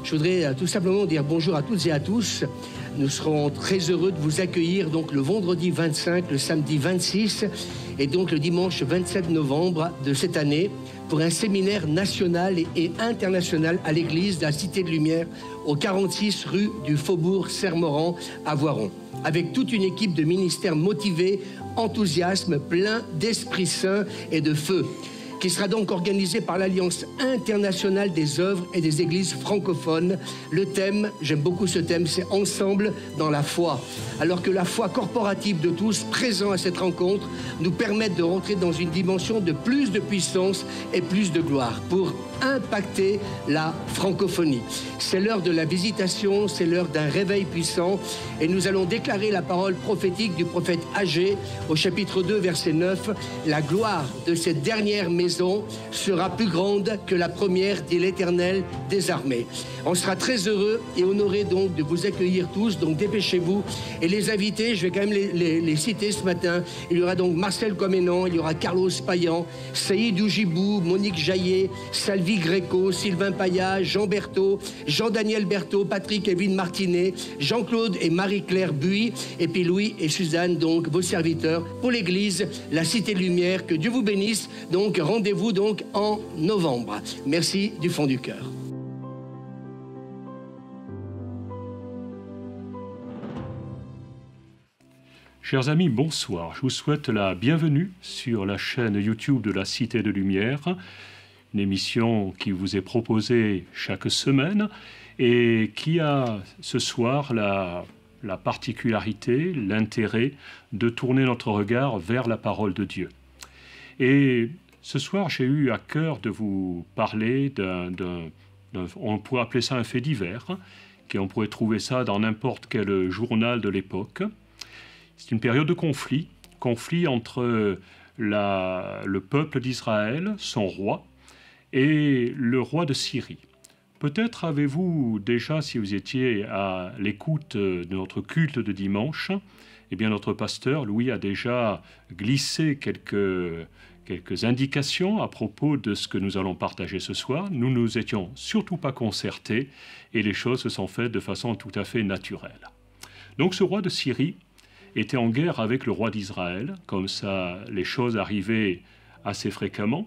Je voudrais tout simplement dire bonjour à toutes et à tous. Nous serons très heureux de vous accueillir donc le vendredi 25, le samedi 26 et donc le dimanche 27 novembre de cette année pour un séminaire national et international à l'église de la Cité de Lumière au 46 rue du Faubourg Sermeran à Voiron, avec toute une équipe de ministères motivés, enthousiasme, plein d'Esprit Saint et de feu, qui sera donc organisé par l'Alliance internationale des œuvres et des églises francophones. Le thème, j'aime beaucoup ce thème, c'est « Ensemble dans la foi ». Alors que la foi corporative de tous présents à cette rencontre nous permettent de rentrer dans une dimension de plus de puissance et plus de gloire pour impacter la francophonie. C'est l'heure de la visitation, c'est l'heure d'un réveil puissant et nous allons déclarer la parole prophétique du prophète Agé au chapitre 2, verset 9. La gloire de cette dernière maison sera plus grande que la première, dit l'Éternel des armées. On sera très heureux et honoré donc de vous accueillir tous, donc dépêchez-vous. Et les invités, je vais quand même les citer ce matin. Il y aura donc Marcel Comenan, il y aura Carlos Payan, Saïd Oujibou, Monique Jaillet, Salvi Gréco, Sylvain Payat, Jean Berthaud, Jean-Daniel Berthaud, Patrick Evelyne Martinet, Jean-Claude et Marie-Claire Buy, et puis Louis et Suzanne, donc vos serviteurs pour l'église, la Cité de Lumière. Que Dieu vous bénisse. Donc rendez-vous donc en novembre. Merci du fond du cœur. Chers amis, bonsoir. Je vous souhaite la bienvenue sur la chaîne YouTube de la Cité de Lumière, une émission qui vous est proposée chaque semaine et qui a ce soir la particularité, l'intérêt de tourner notre regard vers la parole de Dieu. Et ce soir, j'ai eu à cœur de vous parler on pourrait appeler ça un fait divers, on pourrait trouver ça dans n'importe quel journal de l'époque. C'est une période de conflit entre le peuple d'Israël, son roi, et le roi de Syrie. Peut-être avez-vous déjà, si vous étiez à l'écoute de notre culte de dimanche, eh bien notre pasteur, Louis, a déjà glissé quelques indications à propos de ce que nous allons partager ce soir. Nous ne nous étions surtout pas concertés et les choses se sont faites de façon tout à fait naturelle. Donc ce roi de Syrie était en guerre avec le roi d'Israël, comme ça les choses arrivaient assez fréquemment.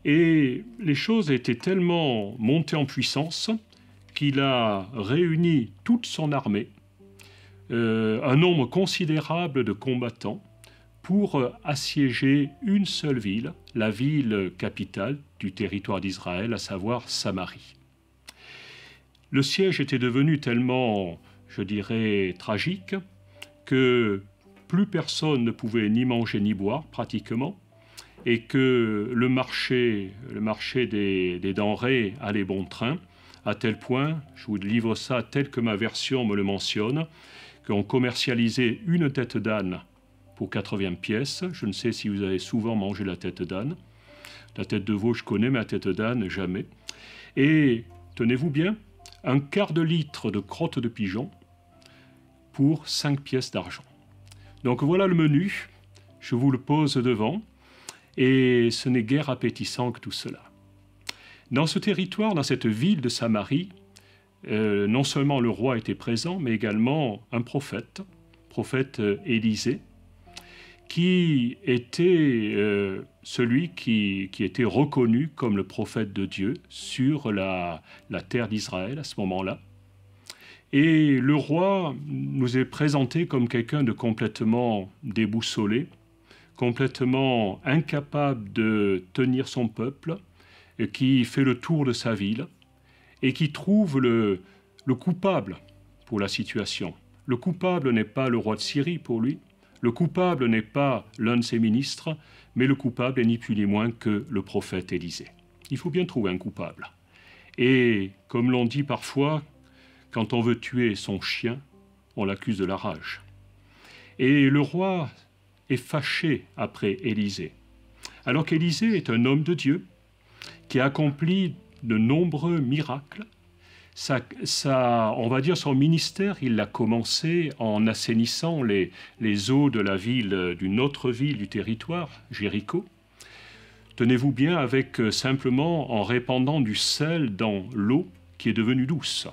Et les choses étaient tellement montées en puissance qu'il a réuni toute son armée, un nombre considérable de combattants, pour assiéger une seule ville, la ville capitale du territoire d'Israël, à savoir Samarie. Le siège était devenu tellement, je dirais, tragique, que plus personne ne pouvait ni manger ni boire, pratiquement, et que le marché des denrées allait bon train, à tel point, je vous livre ça tel que ma version me le mentionne, qu'on commercialisait une tête d'âne pour 80 pièces. Je ne sais si vous avez souvent mangé la tête d'âne. La tête de veau, je connais, mais la tête d'âne, jamais. Et, tenez-vous bien, un quart de litre de crotte de pigeon pour 5 pièces d'argent. Donc voilà le menu, je vous le pose devant, et ce n'est guère appétissant que tout cela. Dans ce territoire, dans cette ville de Samarie, non seulement le roi était présent, mais également un prophète Élisée, qui était celui qui était reconnu comme le prophète de Dieu sur la terre d'Israël à ce moment-là. Et le roi nous est présenté comme quelqu'un de complètement déboussolé, complètement incapable de tenir son peuple, qui fait le tour de sa ville et qui trouve le coupable pour la situation. Le coupable n'est pas le roi de Syrie pour lui, le coupable n'est pas l'un de ses ministres, mais le coupable est ni plus ni moins que le prophète Élisée. Il faut bien trouver un coupable. Et comme l'on dit parfois, quand on veut tuer son chien, on l'accuse de la rage. Et le roi est fâché après Élisée. Alors qu'Élisée est un homme de Dieu qui a accompli de nombreux miracles. On va dire son ministère, il l'a commencé en assainissant les eaux de la ville, d'une autre ville du territoire, Jéricho. Tenez-vous bien, avec simplement en répandant du sel dans l'eau qui est devenue douce.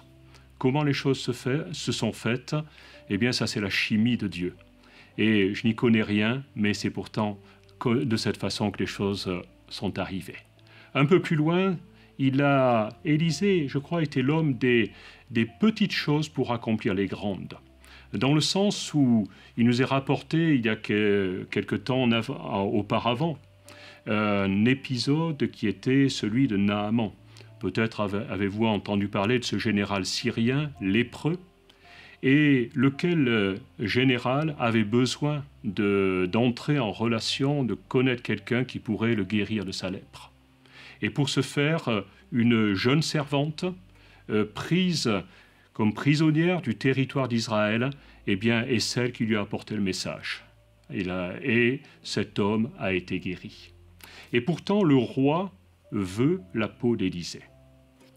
Comment les choses se sont faites? Eh bien, ça, c'est la chimie de Dieu. Et je n'y connais rien, mais c'est pourtant de cette façon que les choses sont arrivées. Un peu plus loin, Élisée, je crois, était l'homme des petites choses pour accomplir les grandes. Dans le sens où il nous est rapporté, il y a quelque temps auparavant, un épisode qui était celui de Naaman. Peut-être avez-vous entendu parler de ce général syrien lépreux, et lequel général avait besoin d'entrer en relation, de connaître quelqu'un qui pourrait le guérir de sa lèpre. Et pour ce faire, une jeune servante, prise comme prisonnière du territoire d'Israël, eh bien, est celle qui lui a apporté le message. Et cet homme a été guéri. Et pourtant, le roi veut la peau d'Élisée.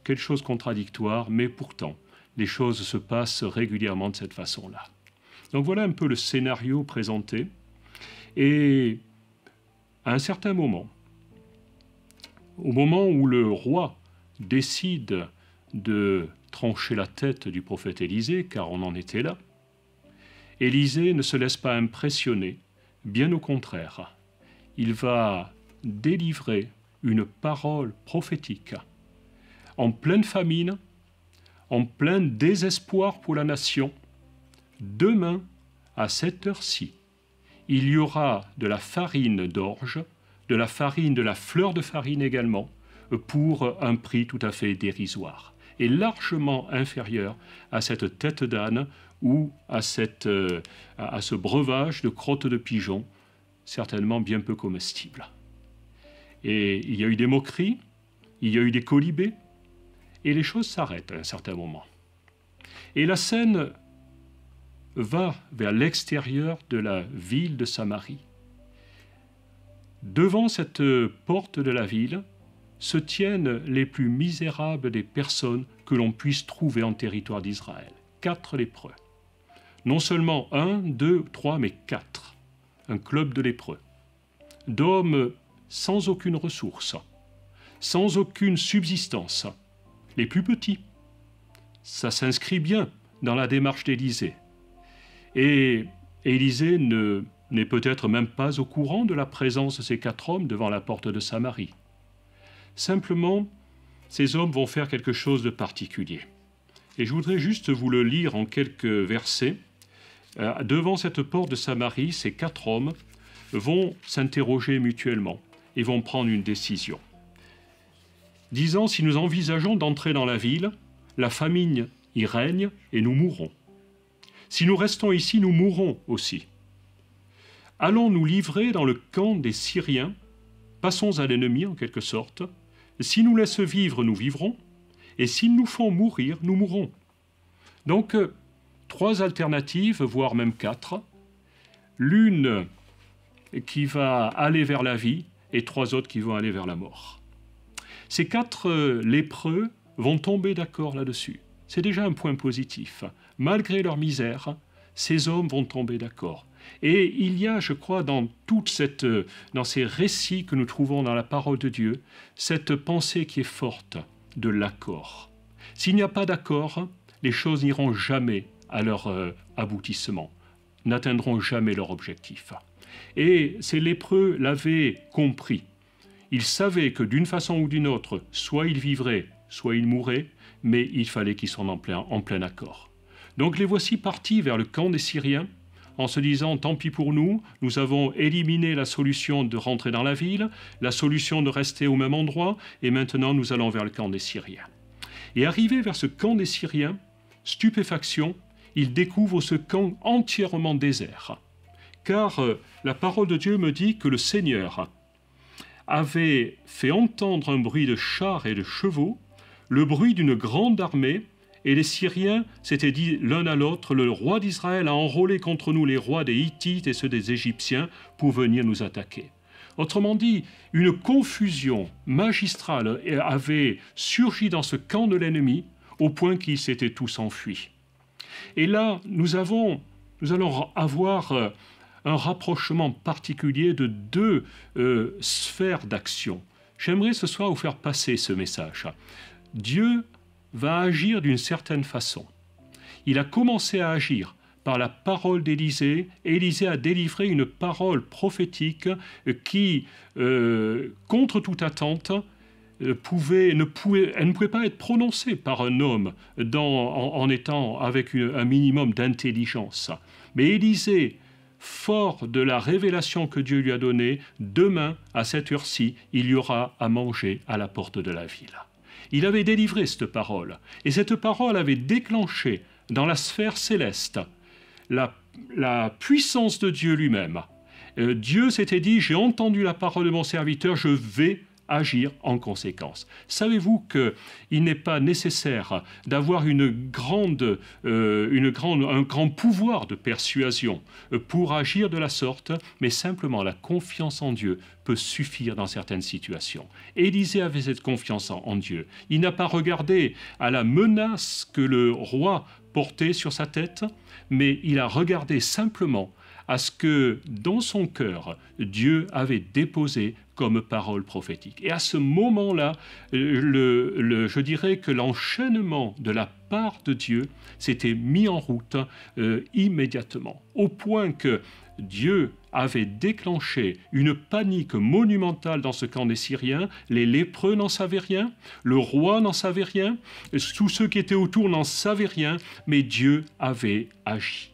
Quelque chose de contradictoire, mais pourtant, les choses se passent régulièrement de cette façon-là. Donc voilà un peu le scénario présenté. Et à un certain moment, au moment où le roi décide de trancher la tête du prophète Élisée, car on en était là, Élisée ne se laisse pas impressionner, bien au contraire. Il va délivrer une parole prophétique en pleine famine, en plein désespoir pour la nation. Demain, à cette heure-ci, il y aura de la farine d'orge, de la farine, de la fleur de farine également, pour un prix tout à fait dérisoire, et largement inférieur à cette tête d'âne ou à ce breuvage de crotte de pigeon, certainement bien peu comestible. Et il y a eu des moqueries, il y a eu des colibés, et les choses s'arrêtent à un certain moment. Et la scène va vers l'extérieur de la ville de Samarie. Devant cette porte de la ville se tiennent les plus misérables des personnes que l'on puisse trouver en territoire d'Israël. 4 lépreux. Non seulement 1, 2, 3, mais 4. Un club de lépreux. D'hommes sans aucune ressource, sans aucune subsistance. Les plus petits. Ça s'inscrit bien dans la démarche d'Élisée. Et Élisée n'est peut-être même pas au courant de la présence de ces 4 hommes devant la porte de Samarie. Simplement, ces hommes vont faire quelque chose de particulier. Et je voudrais juste vous le lire en quelques versets. Devant cette porte de Samarie, ces 4 hommes vont s'interroger mutuellement et vont prendre une décision. Disant, si nous envisageons d'entrer dans la ville, la famine y règne et nous mourrons. Si nous restons ici, nous mourrons aussi. Allons nous livrer dans le camp des Syriens, passons à l'ennemi en quelque sorte. S'ils nous laissent vivre, nous vivrons, et s'ils nous font mourir, nous mourrons. Donc, 3 alternatives, voire même 4. L'une qui va aller vers la vie, et 3 autres qui vont aller vers la mort. Ces 4 lépreux vont tomber d'accord là-dessus. C'est déjà un point positif. Malgré leur misère, ces hommes vont tomber d'accord. Et il y a, je crois, dans ces récits que nous trouvons dans la parole de Dieu, cette pensée qui est forte de l'accord. S'il n'y a pas d'accord, les choses n'iront jamais à leur aboutissement, n'atteindront jamais leur objectif. Et ces lépreux l'avaient compris. Ils savaient que d'une façon ou d'une autre, soit ils vivraient, soit ils mourraient, mais il fallait qu'ils soient en plein accord. Donc les voici partis vers le camp des Syriens, en se disant, tant pis pour nous, nous avons éliminé la solution de rentrer dans la ville, la solution de rester au même endroit, et maintenant nous allons vers le camp des Syriens. Et arrivés vers ce camp des Syriens, stupéfaction, ils découvrent ce camp entièrement désert. Car la parole de Dieu me dit que le Seigneur avait fait entendre un bruit de chars et de chevaux, le bruit d'une grande armée, et les Syriens s'étaient dit l'un à l'autre, le roi d'Israël a enrôlé contre nous les rois des Hittites et ceux des Égyptiens pour venir nous attaquer. Autrement dit, une confusion magistrale avait surgi dans ce camp de l'ennemi au point qu'ils s'étaient tous enfuis. Et là, nous allons avoir un rapprochement particulier de 2 sphères d'action. J'aimerais ce soir vous faire passer ce message. Dieu va agir d'une certaine façon. Il a commencé à agir par la parole d'Élisée. Élisée a délivré une parole prophétique qui, contre toute attente, elle ne pouvait pas être prononcée par un homme en étant avec un minimum d'intelligence. Mais Élisée, fort de la révélation que Dieu lui a donnée, demain, à cette heure-ci, il y aura à manger à la porte de la ville. Il avait délivré cette parole, et cette parole avait déclenché dans la sphère céleste la puissance de Dieu lui-même. Dieu s'était dit, j'ai entendu la parole de mon serviteur, je vais agir en conséquence. Savez-vous qu'il n'est pas nécessaire d'avoir un grand pouvoir de persuasion pour agir de la sorte, mais simplement la confiance en Dieu peut suffire dans certaines situations. Élisée avait cette confiance en Dieu. Il n'a pas regardé à la menace que le roi portait sur sa tête, mais il a regardé simplement à ce que dans son cœur, Dieu avait déposé comme parole prophétique. Et à ce moment-là, je dirais que l'enchaînement de la part de Dieu s'était mis en route immédiatement, au point que Dieu avait déclenché une panique monumentale dans ce camp des Syriens. Les lépreux n'en savaient rien, le roi n'en savait rien, tous ceux qui étaient autour n'en savaient rien, mais Dieu avait agi.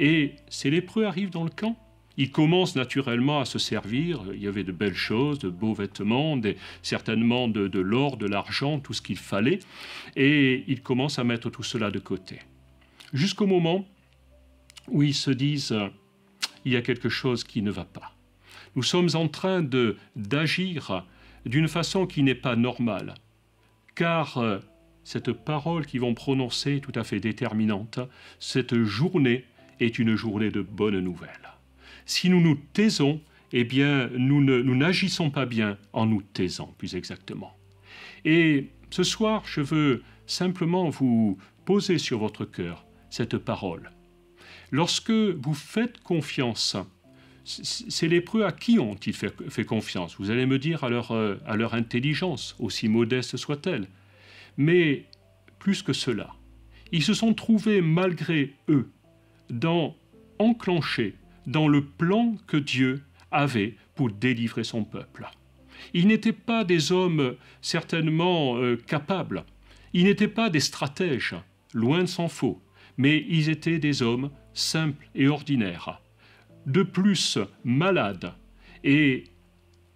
Et ces lépreux arrivent dans le camp. Ils commencent naturellement à se servir. Il y avait de belles choses, de beaux vêtements, certainement de l'or, de l'argent, tout ce qu'il fallait. Et ils commencent à mettre tout cela de côté. Jusqu'au moment où ils se disent « il y a quelque chose qui ne va pas ». Nous sommes en train d'agir d'une façon qui n'est pas normale. Car cette parole qu'ils vont prononcer est tout à fait déterminante. Cette journée est une journée de bonnes nouvelles. Si nous nous taisons, eh bien, nous n'agissons pas bien en nous taisant, plus exactement. Et ce soir, je veux simplement vous poser sur votre cœur cette parole. Lorsque vous faites confiance, ces lépreux, à qui ont-ils fait confiance? Vous allez me dire à leur intelligence, aussi modeste soit-elle. Mais plus que cela, ils se sont trouvés malgré eux enclenchés dans le plan que Dieu avait pour délivrer son peuple. Ils n'étaient pas des hommes certainement capables, ils n'étaient pas des stratèges, loin de s'en faut, mais ils étaient des hommes simples et ordinaires, de plus malades et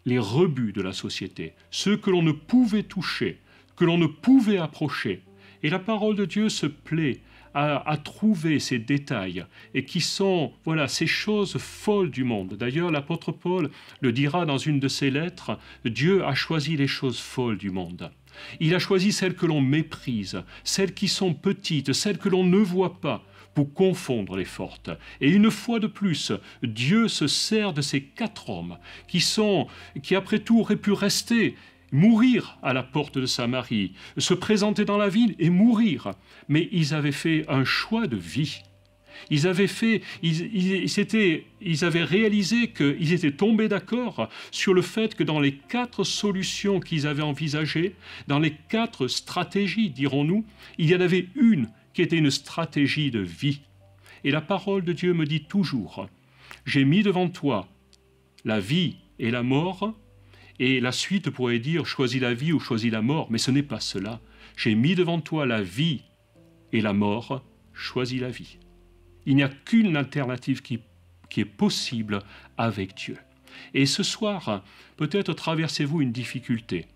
les rebuts de la société, ceux que l'on ne pouvait toucher, que l'on ne pouvait approcher. Et la parole de Dieu se plaît à trouver ces détails et qui sont, voilà, ces choses folles du monde. D'ailleurs, l'apôtre Paul le dira dans une de ses lettres, Dieu a choisi les choses folles du monde. Il a choisi celles que l'on méprise, celles qui sont petites, celles que l'on ne voit pas, pour confondre les fortes. Et une fois de plus, Dieu se sert de ces 4 hommes qui après tout auraient pu rester, mourir à la porte de Samarie, se présenter dans la ville et mourir. Mais ils avaient fait un choix de vie. Ils avaient réalisé qu'ils étaient tombés d'accord sur le fait que dans les 4 solutions qu'ils avaient envisagées, dans les 4 stratégies, dirons-nous, il y en avait une qui était une stratégie de vie. Et la parole de Dieu me dit toujours, j'ai mis devant toi la vie et la mort. Et la suite pourrait dire, choisis la vie ou choisis la mort, mais ce n'est pas cela. J'ai mis devant toi la vie et la mort, choisis la vie. Il n'y a qu'une alternative qui est possible avec Dieu. Et ce soir, peut-être traversez-vous une difficulté,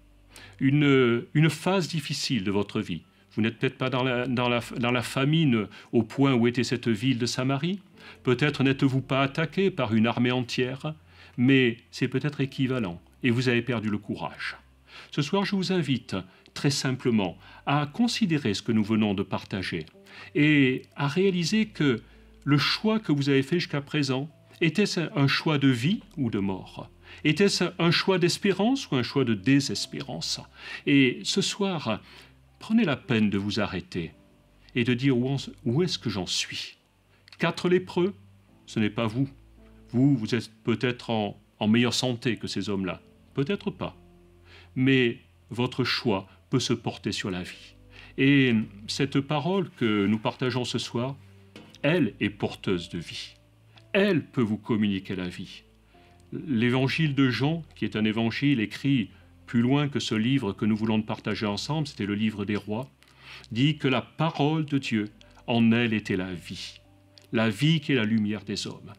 une phase difficile de votre vie. Vous n'êtes peut-être pas dans la famine au point où était cette ville de Samarie. Peut-être n'êtes-vous pas attaqué par une armée entière, mais c'est peut-être équivalent. Et vous avez perdu le courage. Ce soir, je vous invite très simplement à considérer ce que nous venons de partager et à réaliser que le choix que vous avez fait jusqu'à présent, était-ce un choix de vie ou de mort? Était-ce un choix d'espérance ou un choix de désespérance? Et ce soir, prenez la peine de vous arrêter et de dire où est-ce que j'en suis? 4 lépreux, ce n'est pas vous. Vous êtes peut-être en meilleure santé que ces hommes-là. Peut-être pas. Mais votre choix peut se porter sur la vie. Et cette parole que nous partageons ce soir, elle est porteuse de vie. Elle peut vous communiquer la vie. L'évangile de Jean, qui est un évangile écrit plus loin que ce livre que nous voulons partager ensemble, c'était le livre des rois, dit que la parole de Dieu, en elle était la vie qui est la lumière des hommes.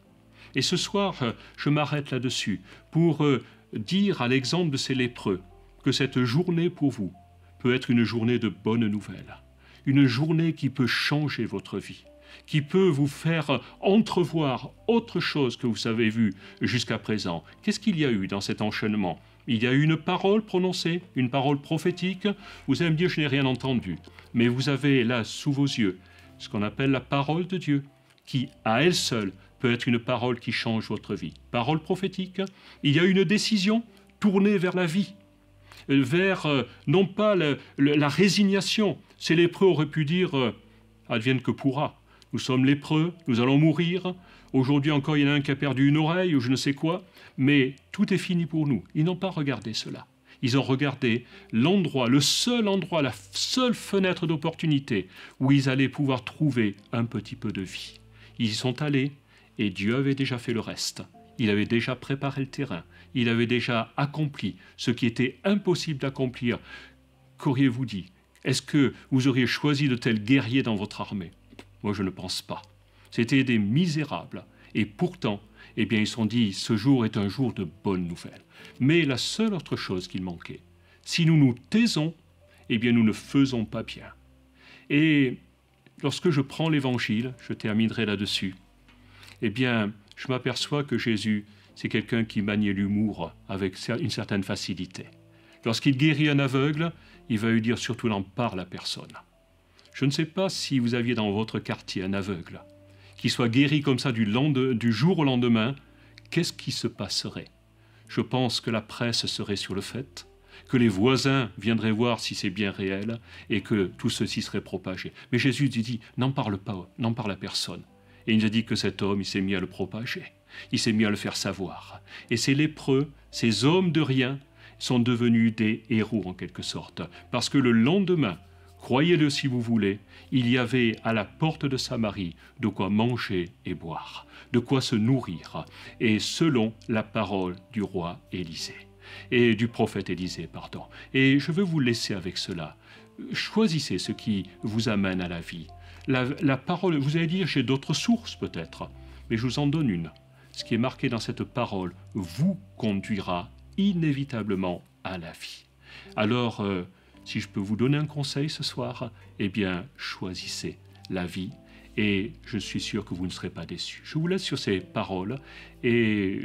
Et ce soir, je m'arrête là-dessus pour dire à l'exemple de ces lépreux que cette journée pour vous peut être une journée de bonnes nouvelles, une journée qui peut changer votre vie, qui peut vous faire entrevoir autre chose que vous avez vu jusqu'à présent. Qu'est-ce qu'il y a eu dans cet enchaînement? Il y a eu une parole prononcée, une parole prophétique. Vous allez me dire, je n'ai rien entendu. Mais vous avez là, sous vos yeux, ce qu'on appelle la parole de Dieu, qui, à elle seule, peut être une parole qui change votre vie. Parole prophétique. Il y a une décision tournée vers la vie, vers, non pas la résignation. Ces lépreux auraient pu dire, advienne que pourra. Nous sommes lépreux, nous allons mourir. Aujourd'hui encore, il y en a un qui a perdu une oreille ou je ne sais quoi. Mais tout est fini pour nous. Ils n'ont pas regardé cela. Ils ont regardé l'endroit, le seul endroit, la seule fenêtre d'opportunité où ils allaient pouvoir trouver un petit peu de vie. Ils y sont allés et Dieu avait déjà fait le reste. Il avait déjà préparé le terrain. Il avait déjà accompli ce qui était impossible d'accomplir. Qu'auriez-vous dit? Est-ce que vous auriez choisi de tels guerriers dans votre armée? Moi, je ne pense pas. C'était des misérables. Et pourtant, eh bien, ils se sont dit, ce jour est un jour de bonnes nouvelles. Mais la seule autre chose qu'il manquait, si nous nous taisons, eh bien, nous ne faisons pas bien. Et lorsque je prends l'Évangile, je terminerai là-dessus, eh bien, je m'aperçois que Jésus, c'est quelqu'un qui maniait l'humour avec une certaine facilité. Lorsqu'il guérit un aveugle, il va lui dire surtout n'en parle à personne. Je ne sais pas si vous aviez dans votre quartier un aveugle qui soit guéri comme ça du jour au lendemain, qu'est-ce qui se passerait? Je pense que la presse serait sur le fait, que les voisins viendraient voir si c'est bien réel et que tout ceci serait propagé. Mais Jésus lui dit, n'en parle pas, n'en parle à personne. Et il nous a dit que cet homme, il s'est mis à le propager, il s'est mis à le faire savoir. Et ces lépreux, ces hommes de rien, sont devenus des héros en quelque sorte, parce que le lendemain, croyez-le si vous voulez, il y avait à la porte de Samarie de quoi manger et boire, de quoi se nourrir, et selon la parole du roi Élisée, et du prophète Élisée, pardon. Et je veux vous laisser avec cela. Choisissez ce qui vous amène à la vie. La parole, vous allez dire, j'ai d'autres sources peut-être, mais je vous en donne une. Ce qui est marqué dans cette parole vous conduira inévitablement à la vie. Alors, si je peux vous donner un conseil ce soir, eh bien, choisissez la vie et je suis sûr que vous ne serez pas déçus. Je vous laisse sur ces paroles et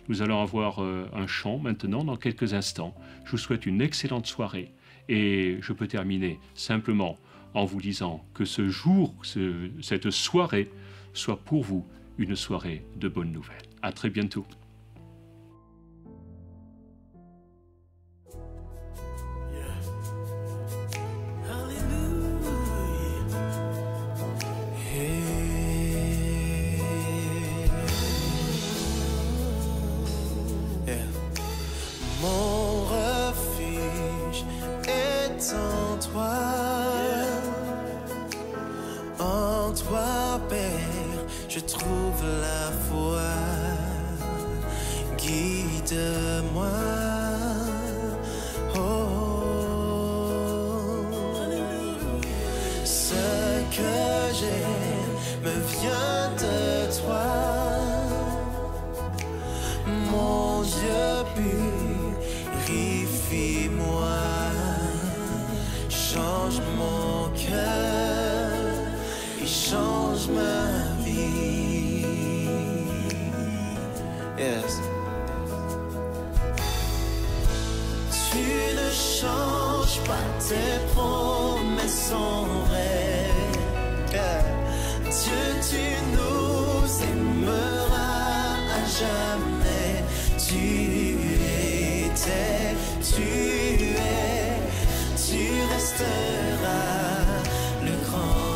nous allons avoir un chant maintenant dans quelques instants. Je vous souhaite une excellente soirée et je peux terminer simplement en vous disant que ce jour, cette soirée, soit pour vous une soirée de bonnes nouvelles. À très bientôt. Mon refuge est en toi, Père, je trouve la foi. Guide-moi, ce que j'ai me vient de toi, mon Dieu purifie-moi, change mon cœur et change ma vie. Yes. Tu ne changes pas, tes promesses sont vraies. Dieu, tu nous aimeras à jamais. Tu étais, tu resteras le grand.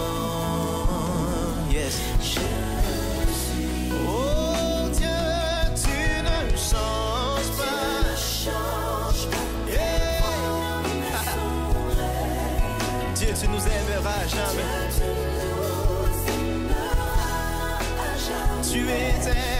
Yes. Oh Dieu, tu ne changes pas. Yeah. Dieu, à jamais. Tu étais